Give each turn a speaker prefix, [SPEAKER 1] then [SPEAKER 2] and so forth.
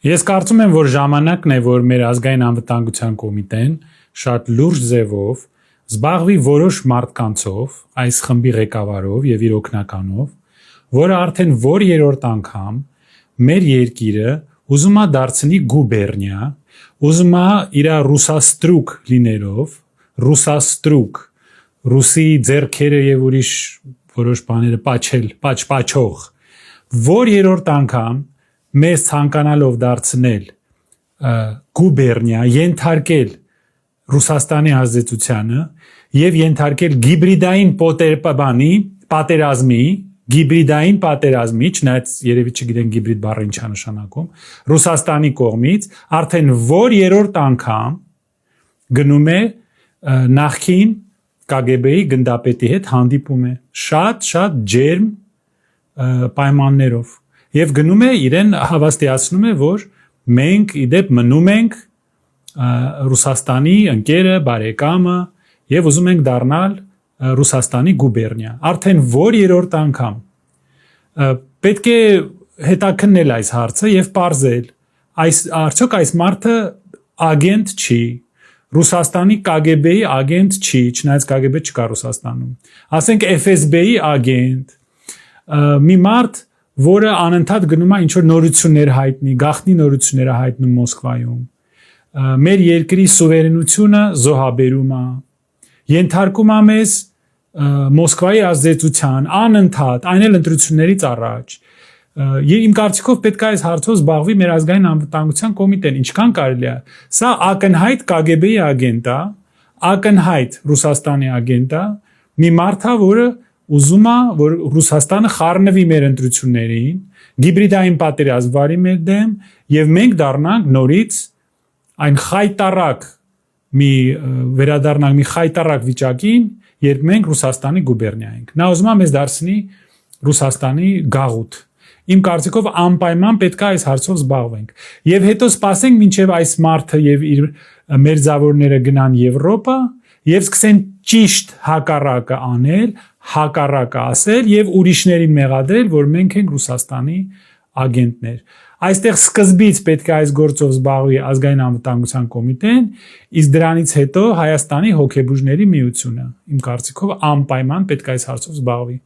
[SPEAKER 1] Ես կարծում եմ, որ ժամանակն է, որ մեր ազգային անվտանգության կոմիտեն շատ լուրջ ձևով զբաղվի որոշ մարդկանցով, այս խմբի ղեկավարով եւ իր օգնականով, որը արդեն որ երրորդ անգամ մեր երկիրը ուզում է դարձնի գուբերնիա, ուզում է իր ռուսաստրուկ լինելով, ռուսաստրուկ, ռուսի ձեռքերը եւ ուրիշ որոշ բաները պաչող, որ երրորդ անգամ մեզ ցանկանալով դարձնել գուբերնիա, ենթարկել Ռուսաստանի ազդեցությանը եւ ենթարկել գիբրիդային պատերազմի, չնայած երևի չգիտեն գիբրիդ բառը ինչ է նշանակում, Ռուսաստանի կողմից արդեն որ երրորդ անգամ գնում է նախքին KGB-ի գնդապետի հետ հանդիպում է շատ ջերմ պայմաններով եւ գնում է իրեն հավաստիացնում է, որ մենք իդեպ մնում ենք Ռուսաստանի ընկերը, բարեկամը եւ ուզում ենք դառնալ Ռուսաստանի գուբերնիա։ Արդեն որ երրորդ անգամ պետք է հետաքննել այս հարցը եւ պարզել, արդյոք այս մարդը ագենտ չի, Ռուսաստանի KGB-ի ագենտ չի, չնայած KGB չկա Ռուսաստանում։ Ասենք FSB-ի ագենտ, մի մարդ, որը անընդհատ գնում է ինչ-որ նորություններ հայտնի, գաղտնի նորություններ հայտնում Մոսկվայում, մեր երկրի սուվերենությունը զոհաբերում է, ենթարկում է մեզ Մոսկվայի ազդեցության, անընդհատ, այն էլ ընտրություններից առաջ։ Իմ կարծիքով պետք է այս հարցով զբաղվի մեր ազգային անվտանգության կոմիտեն, ինչքան կարելի է։ Սա ակնհայտ KGB-ի ագենտ է, ակնհայտ Ռուսաստանի ագենտ է, մի մարդ է, որը ուզում է, որ Ռուսաստանը խառնվի մեր ընտրություններին, գիբրիդային պատերազմ վարի մեր դեմ եւ մենք դառնանք նորից այն վերադառնանք մի խայտարակ վիճակին, երբ մենք Ռուսաստանի գուբերնիա ենք։ Նա ուզում է մեզ դարձնի Ռուսաստանի գաղութ։ Իմ կարծիքով անպայման պետք է այս հարցով զբաղվենք։ Եվ հետո սպասենք մինչև այս մարդը եւ իր մերձավորները գնան Եվրոպա եւ սկսեն ճիշտ հակառակը անել, հակառակը ասել եւ ուրիշներին մեղադրել, որ մենք ենք Ռուսաստանի ագենտներ։ Այստեղ սկզբից պետք է այս գործով զբաղվի ազգային անվտանգության կոմիտեն, իսկ դրանից հետո Հայաստանի հոգեբուժների միությունը։ Իմ կարծիքով անպայման պետք է այս հարցով զբաղվի։